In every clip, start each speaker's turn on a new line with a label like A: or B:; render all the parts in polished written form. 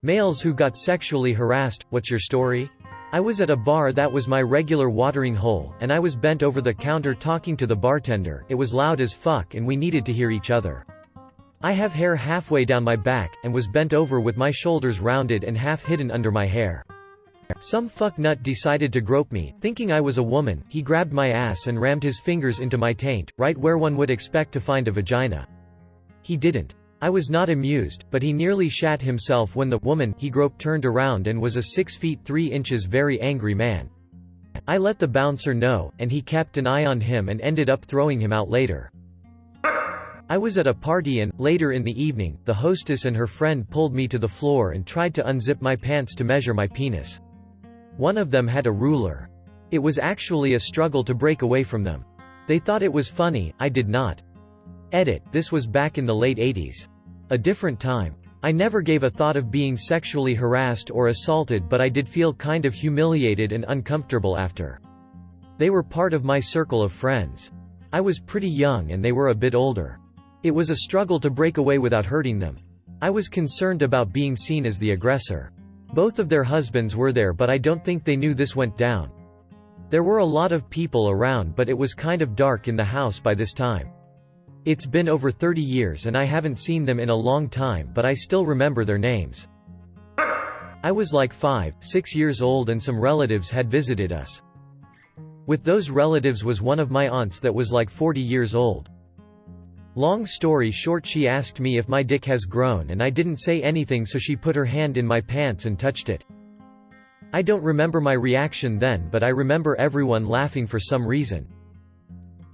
A: Males who got sexually harassed, what's your story? I was at a bar that was my regular watering hole, and I was bent over the counter talking to the bartender. It was loud as fuck and we needed to hear each other. I have hair halfway down my back, and was bent over with my shoulders rounded and half hidden under my hair. Some fucknut decided to grope me, thinking I was a woman. He grabbed my ass and rammed his fingers into my taint, right where one would expect to find a vagina. He didn't. I was not amused, but he nearly shat himself when the woman he groped turned around and was a 6 feet 3 inches very angry man. I let the bouncer know, and he kept an eye on him and ended up throwing him out later. I was at a party and, later in the evening, the hostess and her friend pulled me to the floor and tried to unzip my pants to measure my penis. One of them had a ruler. It was actually a struggle to break away from them. They thought it was funny, I did not. Edit, this was back in the late 80s. A different time. I never gave a thought of being sexually harassed or assaulted, but I did feel kind of humiliated and uncomfortable after. They were part of my circle of friends. I was pretty young and they were a bit older. It was a struggle to break away without hurting them. I was concerned about being seen as the aggressor. Both of their husbands were there, but I don't think they knew this went down. There were a lot of people around, but it was kind of dark in the house by this time. It's been over 30 years and I haven't seen them in a long time, but I still remember their names. I was like 5, 6 years old and some relatives had visited us. With those relatives was one of my aunts that was like 40 years old. Long story short, she asked me if my dick has grown and I didn't say anything, so she put her hand in my pants and touched it. I don't remember my reaction then, but I remember everyone laughing for some reason.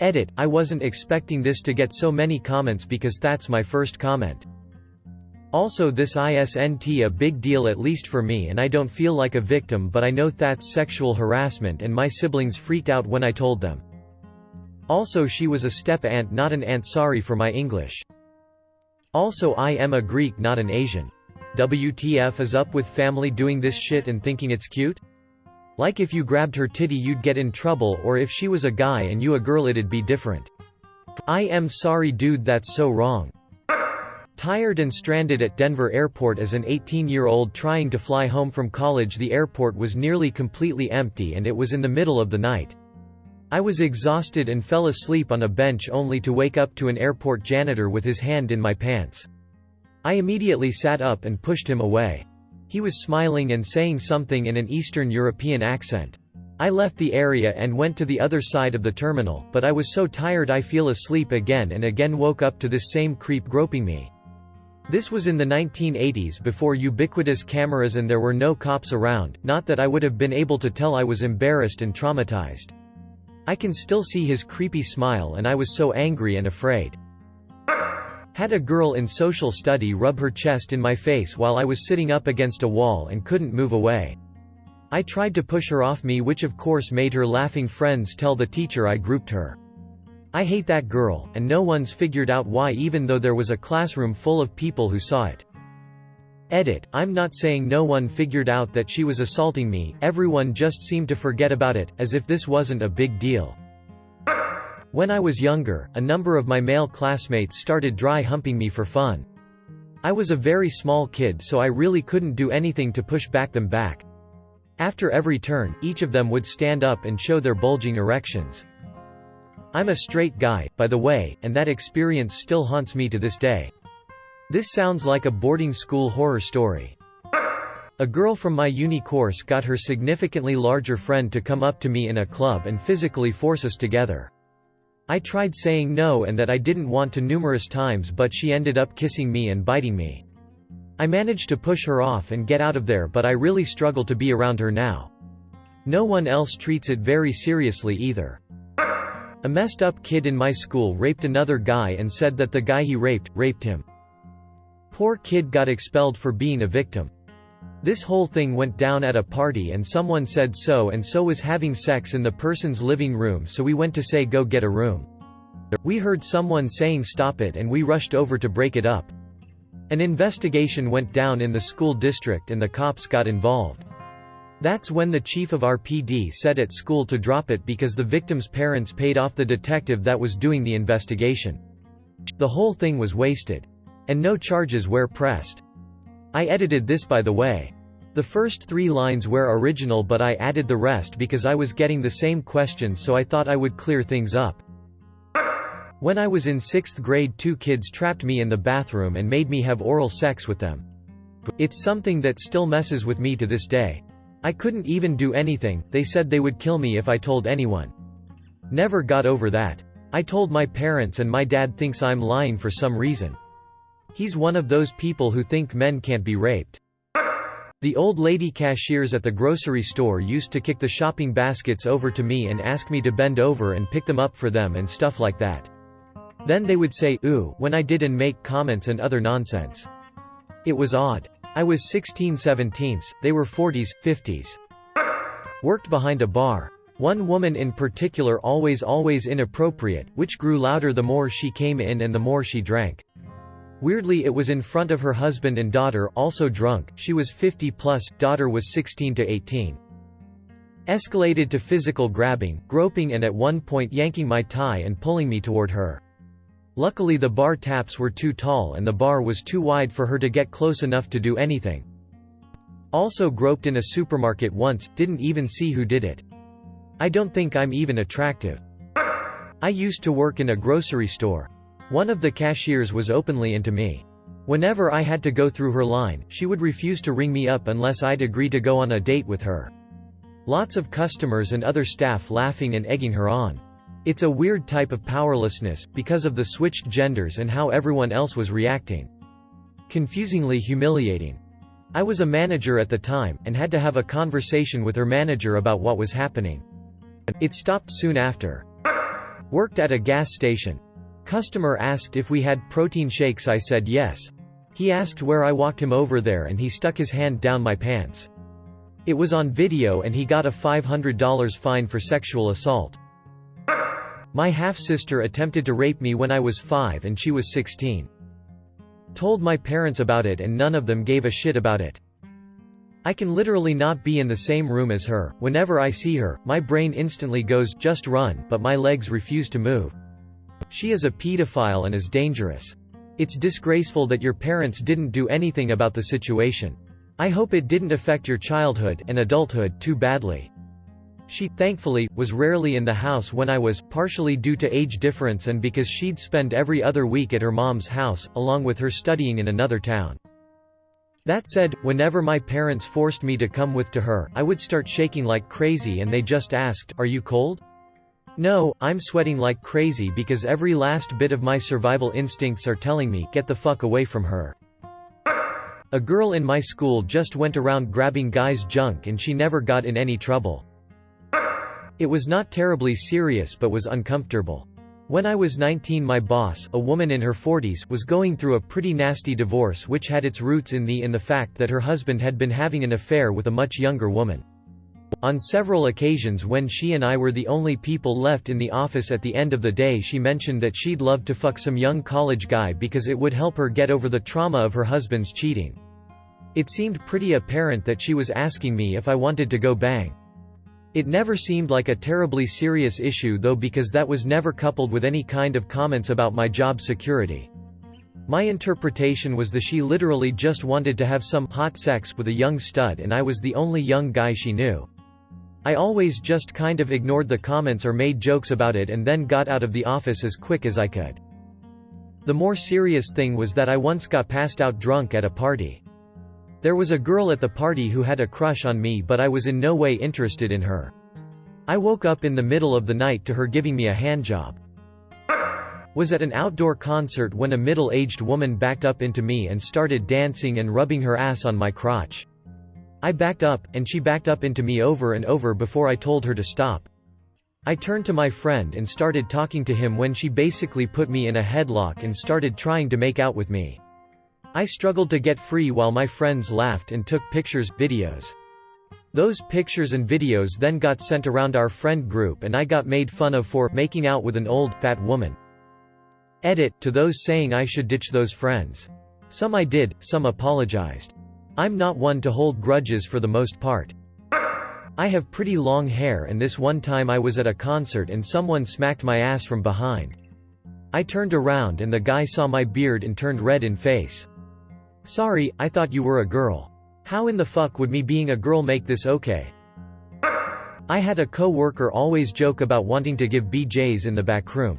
A: Edit, I wasn't expecting this to get so many comments because that's my first comment. Also, this isn't a big deal, at least for me, and I don't feel like a victim, but I know that's sexual harassment and my siblings freaked out when I told them. Also, she was a step-aunt, not an aunt. Sorry for my English. Also, I am a Greek, not an Asian. WTF is up with family doing this shit and thinking it's cute? Like if you grabbed her titty you'd get in trouble, or if she was a guy and you a girl it'd be different. I am sorry dude, that's so wrong. Tired and stranded at Denver airport as an 18-year-old trying to fly home from college. The airport was nearly completely empty and it was in the middle of the night. I was exhausted and fell asleep on a bench only to wake up to an airport janitor with his hand in my pants. I immediately sat up and pushed him away. He was smiling and saying something in an Eastern European accent. I left the area and went to the other side of the terminal, but I was so tired I fell asleep again and again woke up to this same creep groping me. This was in the 1980s, before ubiquitous cameras, and there were no cops around, not that I would have been able to tell. I was embarrassed and traumatized. I can still see his creepy smile and I was so angry and afraid. Had a girl in social study rub her chest in my face while I was sitting up against a wall and couldn't move away. I tried to push her off me, which of course made her laughing friends tell the teacher I grouped her. I hate that girl, and no one's figured out why, even though there was a classroom full of people who saw it. Edit, I'm not saying no one figured out that she was assaulting me, everyone just seemed to forget about it, as if this wasn't a big deal. When I was younger, a number of my male classmates started dry humping me for fun. I was a very small kid, so I really couldn't do anything to push them back. After every turn, each of them would stand up and show their bulging erections. I'm a straight guy, by the way, and that experience still haunts me to this day. This sounds like a boarding school horror story. A girl from my uni course got her significantly larger friend to come up to me in a club and physically force us together. I tried saying no and that I didn't want to numerous times, but she ended up kissing me and biting me. I managed to push her off and get out of there, but I really struggle to be around her now. No one else treats it very seriously either. A messed up kid in my school raped another guy and said that the guy he raped him. Poor kid got expelled for being a victim. This whole thing went down at a party and someone said so and so was having sex in the person's living room, so we went to say go get a room. We heard someone saying stop it and we rushed over to break it up. An investigation went down in the school district and the cops got involved. That's when the chief of our PD said at school to drop it because the victim's parents paid off the detective that was doing the investigation. The whole thing was wasted. And no charges were pressed. I edited this by the way. The first 3 lines were original but I added the rest because I was getting the same questions so I thought I would clear things up. When I was in 6th grade 2 kids trapped me in the bathroom and made me have oral sex with them. It's something that still messes with me to this day. I couldn't even do anything, they said they would kill me if I told anyone. Never got over that. I told my parents and my dad thinks I'm lying for some reason. He's one of those people who think men can't be raped. The old lady cashiers at the grocery store used to kick the shopping baskets over to me and ask me to bend over and pick them up for them and stuff like that. Then they would say, "Ooh," when I did and make comments and other nonsense. It was odd. I was 16/17, they were 40s, 50s. Worked behind a bar. One woman in particular always inappropriate, which grew louder the more she came in and the more she drank. Weirdly it was in front of her husband and daughter, also drunk. She was 50 plus, daughter was 16 to 18. Escalated to physical grabbing, groping and at one point yanking my tie and pulling me toward her. Luckily the bar taps were too tall and the bar was too wide for her to get close enough to do anything. Also groped in a supermarket once, didn't even see who did it. I don't think I'm even attractive. I used to work in a grocery store. One of the cashiers was openly into me. Whenever I had to go through her line, she would refuse to ring me up unless I'd agree to go on a date with her. Lots of customers and other staff laughing and egging her on. It's a weird type of powerlessness, because of the switched genders and how everyone else was reacting. Confusingly humiliating. I was a manager at the time, and had to have a conversation with her manager about what was happening. It stopped soon after. Worked at a gas station. Customer asked if we had protein shakes. I said yes. He asked where. I walked him over there and he stuck his hand down my pants. It was on video and he got a $500 fine for sexual assault. My half-sister attempted to rape me when I was 5 and she was 16. Told my parents about it and none of them gave a shit about it. I can literally not be in the same room as her. Whenever I see her, my brain instantly goes, just run, but my legs refuse to move. She is a pedophile and is dangerous. It's disgraceful that your parents didn't do anything about the situation. I hope it didn't affect your childhood and adulthood too badly. She, thankfully, was rarely in the house when I was, partially due to age difference and because she'd spend every other week at her mom's house, along with her studying in another town. That said, whenever my parents forced me to come with to her, I would start shaking like crazy and they just asked, "Are you cold?" No, I'm sweating like crazy because every last bit of my survival instincts are telling me, get the fuck away from her. A girl in my school just went around grabbing guys' junk and she never got in any trouble. It was not terribly serious but was uncomfortable. When I was 19, my boss, a woman in her 40s, was going through a pretty nasty divorce which had its roots in the fact that her husband had been having an affair with a much younger woman. On several occasions when she and I were the only people left in the office at the end of the day, she mentioned that she'd love to fuck some young college guy because it would help her get over the trauma of her husband's cheating. It seemed pretty apparent that she was asking me if I wanted to go bang. It never seemed like a terribly serious issue though, because that was never coupled with any kind of comments about my job security. My interpretation was that she literally just wanted to have some hot sex with a young stud and I was the only young guy she knew. I always just kind of ignored the comments or made jokes about it and then got out of the office as quick as I could. The more serious thing was that I once got passed out drunk at a party. There was a girl at the party who had a crush on me but I was in no way interested in her. I woke up in the middle of the night to her giving me a handjob. Was at an outdoor concert when a middle-aged woman backed up into me and started dancing and rubbing her ass on my crotch. I backed up, and she backed up into me over and over before I told her to stop. I turned to my friend and started talking to him when she basically put me in a headlock and started trying to make out with me. I struggled to get free while my friends laughed and took pictures, videos. Those pictures and videos then got sent around our friend group and I got made fun of for making out with an old, fat woman. Edit, to those saying I should ditch those friends. Some I did, some apologized. I'm not one to hold grudges for the most part. I have pretty long hair and this one time I was at a concert and someone smacked my ass from behind. I turned around and the guy saw my beard and turned red in face. Sorry, I thought you were a girl. How in the fuck would me being a girl make this okay? I had a co-worker always joke about wanting to give BJs in the back room.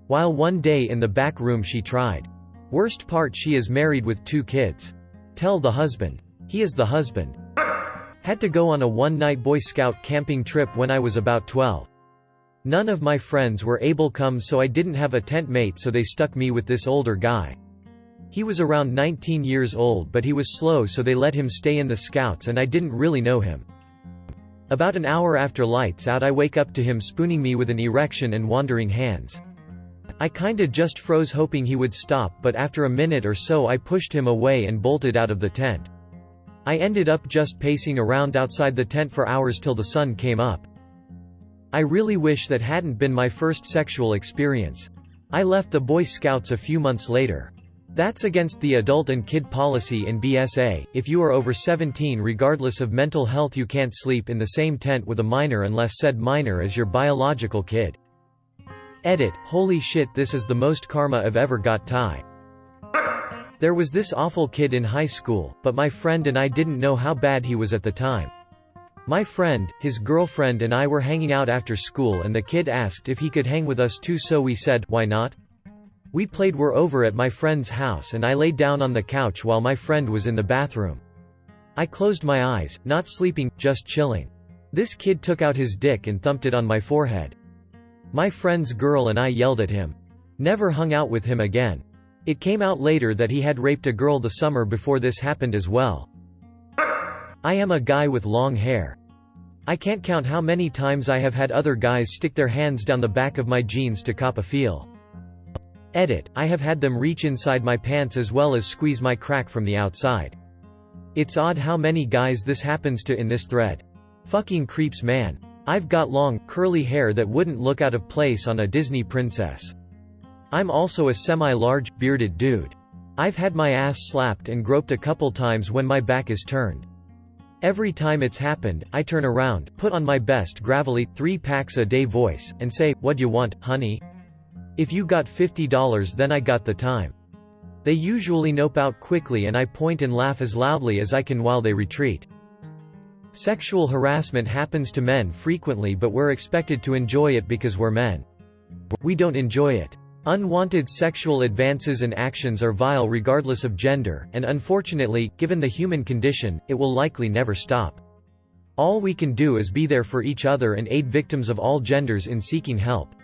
A: While one day in the back room she tried. Worst part, she is married with 2 kids. Tell the husband. He is the husband. Had to go on a one-night Boy Scout camping trip when I was about 12. None of my friends were able come, so I didn't have a tent mate, so they stuck me with this older guy. He was around 19 years old, but he was slow, so they let him stay in the Scouts and I didn't really know him. About an hour after lights out I wake up to him spooning me with an erection and wandering hands. I kinda just froze hoping he would stop, but after a minute or so I pushed him away and bolted out of the tent. I ended up just pacing around outside the tent for hours till the sun came up. I really wish that hadn't been my first sexual experience. I left the Boy Scouts a few months later. That's against the adult and kid policy in BSA. If you are over 17, regardless of mental health, you can't sleep in the same tent with a minor unless said minor is your biological kid. Edit. Holy shit, this is the most karma I've ever got. Ty. There was this awful kid in high school, but my friend and I didn't know how bad he was at the time. My friend, his girlfriend and I were hanging out after school and the kid asked if he could hang with us too, so we said, why not? We played We're Over at my friend's house and I laid down on the couch while my friend was in the bathroom. I closed my eyes, not sleeping, just chilling. This kid took out his dick and thumped it on my forehead. My friend's girl and I yelled at him. Never hung out with him again. It came out later that he had raped a girl the summer before this happened as well. I am a guy with long hair. I can't count how many times I have had other guys stick their hands down the back of my jeans to cop a feel. Edit. I have had them reach inside my pants as well as squeeze my crack from the outside. It's odd how many guys this happens to in this thread. Fucking creeps, man. I've got long, curly hair that wouldn't look out of place on a Disney princess. I'm also a semi-large, bearded dude. I've had my ass slapped and groped a couple times when my back is turned. Every time it's happened, I turn around, put on my best gravelly, 3 packs a day voice, and say, "What you want, honey? If you got $50 then I got the time." They usually nope out quickly and I point and laugh as loudly as I can while they retreat. Sexual harassment happens to men frequently, but we're expected to enjoy it because we're men. We don't enjoy it. Unwanted sexual advances and actions are vile regardless of gender, and unfortunately, given the human condition, it will likely never stop. All we can do is be there for each other and aid victims of all genders in seeking help.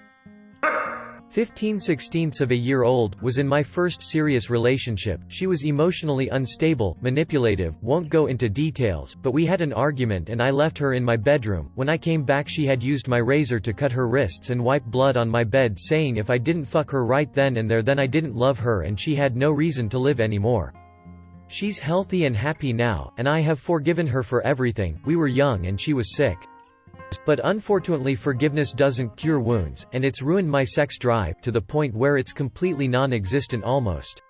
A: 15/16 of a year old, was in my first serious relationship. She was emotionally unstable, manipulative, won't go into details, but we had an argument and I left her in my bedroom. When I came back she had used my razor to cut her wrists and wipe blood on my bed, saying if I didn't fuck her right then and there then I didn't love her and she had no reason to live anymore. She's healthy and happy now, and I have forgiven her for everything. We were young and she was sick. But unfortunately forgiveness doesn't cure wounds, and it's ruined my sex drive, to the point where it's completely non-existent almost.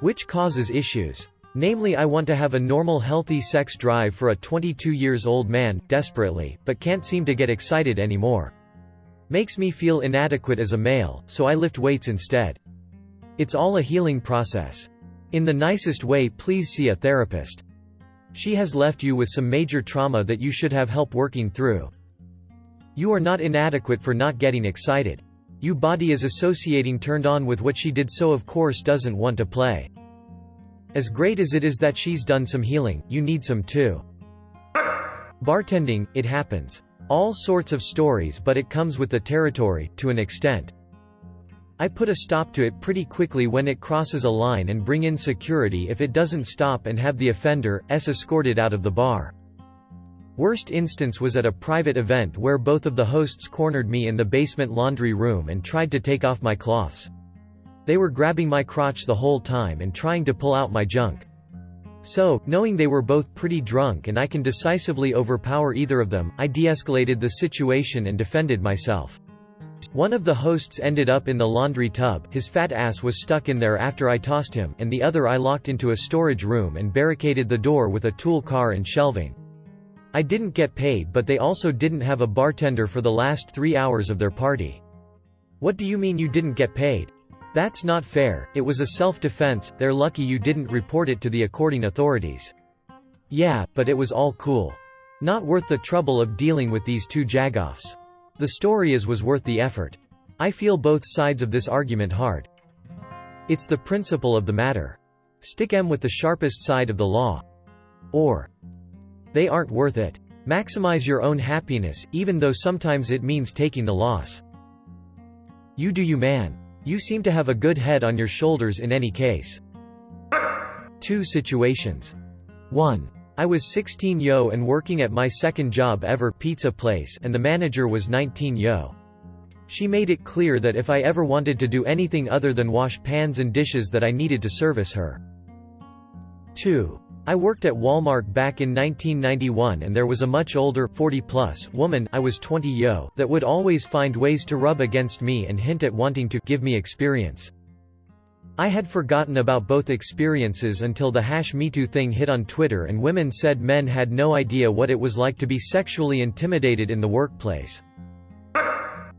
A: Which causes issues. Namely, I want to have a normal healthy sex drive for a 22 years old man, desperately, but can't seem to get excited anymore. Makes me feel inadequate as a male, so I lift weights instead. It's all a healing process. In the nicest way, please see a therapist. She has left you with some major trauma that you should have help working through. You are not inadequate for not getting excited. You body is associating turned on with what she did, so of course doesn't want to play. As great as it is that she's done some healing, you need some too. Bartending, it happens. All sorts of stories, but it comes with the territory, to an extent. I put a stop to it pretty quickly when it crosses a line and bring in security if it doesn't stop, and have the offender escorted out of the bar. Worst instance was at a private event where both of the hosts cornered me in the basement laundry room and tried to take off my cloths. They were grabbing my crotch the whole time and trying to pull out my junk. So, knowing they were both pretty drunk and I can decisively overpower either of them, I de-escalated the situation and defended myself. One of the hosts ended up in the laundry tub, his fat ass was stuck in there after I tossed him, and the other I locked into a storage room and barricaded the door with a tool car and shelving. I didn't get paid, but they also didn't have a bartender for the last 3 hours of their party. What do you mean you didn't get paid? That's not fair, it was a self-defense, they're lucky you didn't report it to the according authorities. Yeah, but it was all cool. Not worth the trouble of dealing with these two jagoffs. The story was worth the effort. I feel both sides of this argument hard. It's the principle of the matter. Stick 'em with the sharpest side of the law. Or they aren't worth it. Maximize your own happiness, even though sometimes it means taking the loss. You do you, man. You seem to have a good head on your shoulders in any case. 2 situations. 1. I was 16 yo and working at my second job ever, pizza place, and the manager was 19 yo. She made it clear that if I ever wanted to do anything other than wash pans and dishes that I needed to service her. 2. I worked at Walmart back in 1991 and there was a much older, 40-plus, woman, I was 20 yo, that would always find ways to rub against me and hint at wanting to give me experience. I had forgotten about both experiences until the #MeToo thing hit on Twitter and women said men had no idea what it was like to be sexually intimidated in the workplace.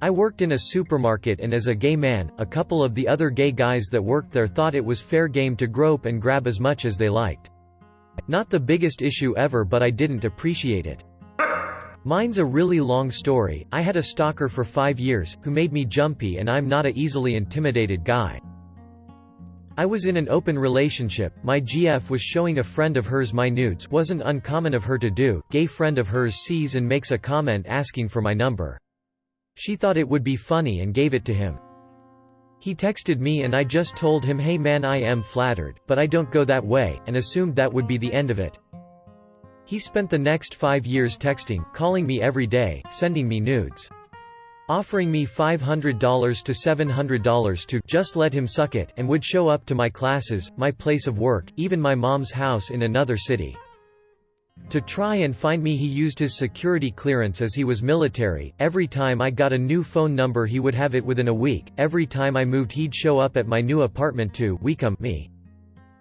A: I worked in a supermarket and as a gay man, a couple of the other gay guys that worked there thought it was fair game to grope and grab as much as they liked. Not the biggest issue ever, but I didn't appreciate it. Mine's a really long story. I had a stalker for 5 years, who made me jumpy and I'm not a easily intimidated guy. I was in an open relationship, my GF was showing a friend of hers my nudes, wasn't uncommon of her to do, gay friend of hers sees and makes a comment asking for my number. She thought it would be funny and gave it to him. He texted me and I just told him, hey man, I am flattered, but I don't go that way, and assumed that would be the end of it. He spent the next 5 years texting, calling me every day, sending me nudes. Offering me $500 to $700 to just let him suck it, and would show up to my classes, my place of work, even my mom's house in another city. To try and find me he used his security clearance as he was military. Every time I got a new phone number he would have it within a week, every time I moved he'd show up at my new apartment to welcome me.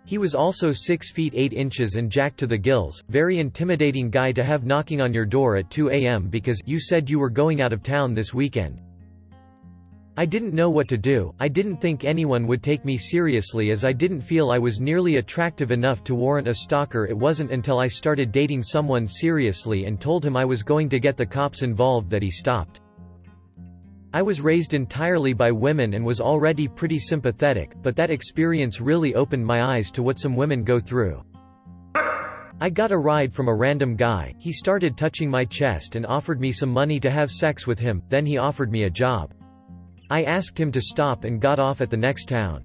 A: He was also 6 feet 8 inches and jacked to the gills, very intimidating guy to have knocking on your door at 2 a.m. because you said you were going out of town this weekend. I didn't know what to do. I didn't think anyone would take me seriously as I didn't feel I was nearly attractive enough to warrant a stalker. It wasn't until I started dating someone seriously and told him I was going to get the cops involved that he stopped. I was raised entirely by women and was already pretty sympathetic, but that experience really opened my eyes to what some women go through. I got a ride from a random guy. He started touching my chest and offered me some money to have sex with him, then he offered me a job. I asked him to stop and got off at the next town.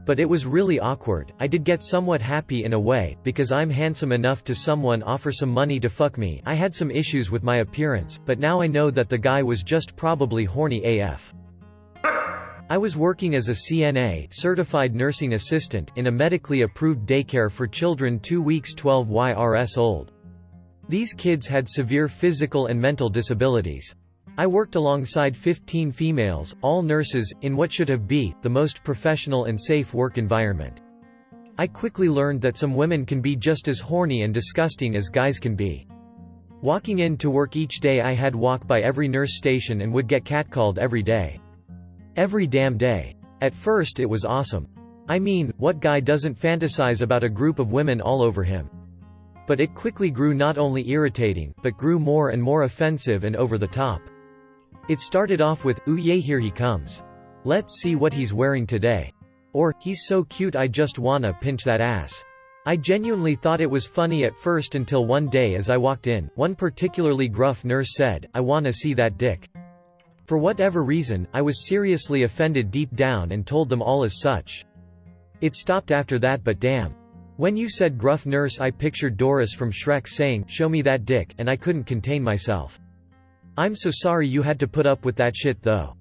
A: But it was really awkward. I did get somewhat happy in a way, because I'm handsome enough to someone offer some money to fuck me. I had some issues with my appearance, but now I know that the guy was just probably horny AF. I was working as a CNA, certified nursing assistant, in a medically approved daycare for children 2 weeks 12 YRS old. These kids had severe physical and mental disabilities. I worked alongside 15 females, all nurses, in what should have been the most professional and safe work environment. I quickly learned that some women can be just as horny and disgusting as guys can be. Walking in to work each day I had walk by every nurse station and would get catcalled every day. Every damn day. At first it was awesome. I mean, what guy doesn't fantasize about a group of women all over him? But it quickly grew not only irritating, but grew more and more offensive and over the top. It started off with, ooh yay here he comes. Let's see what he's wearing today. Or, he's so cute I just wanna pinch that ass. I genuinely thought it was funny at first until one day as I walked in, one particularly gruff nurse said, I wanna see that dick. For whatever reason, I was seriously offended deep down and told them all as such. It stopped after that, but damn. When you said gruff nurse I pictured Doris from Shrek saying, show me that dick, and I couldn't contain myself. I'm so sorry you had to put up with that shit though.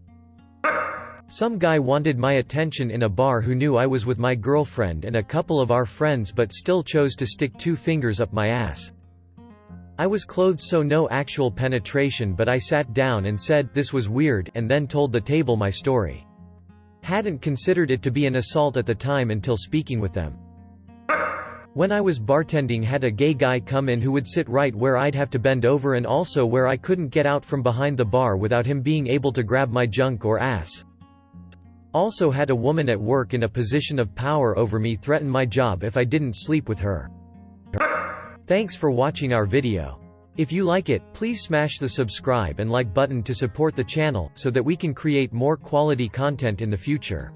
A: Some guy wanted my attention in a bar who knew I was with my girlfriend and a couple of our friends but still chose to stick 2 fingers up my ass. I was clothed so no actual penetration, but I sat down and said, this was weird, and then told the table my story. Hadn't considered it to be an assault at the time until speaking with them. When I was bartending had a gay guy come in who would sit right where I'd have to bend over and also where I couldn't get out from behind the bar without him being able to grab my junk or ass. Also had a woman at work in a position of power over me threaten my job if I didn't sleep with her. Thanks for watching our video. If you like it, please smash the subscribe and like button to support the channel, so that we can create more quality content in the future.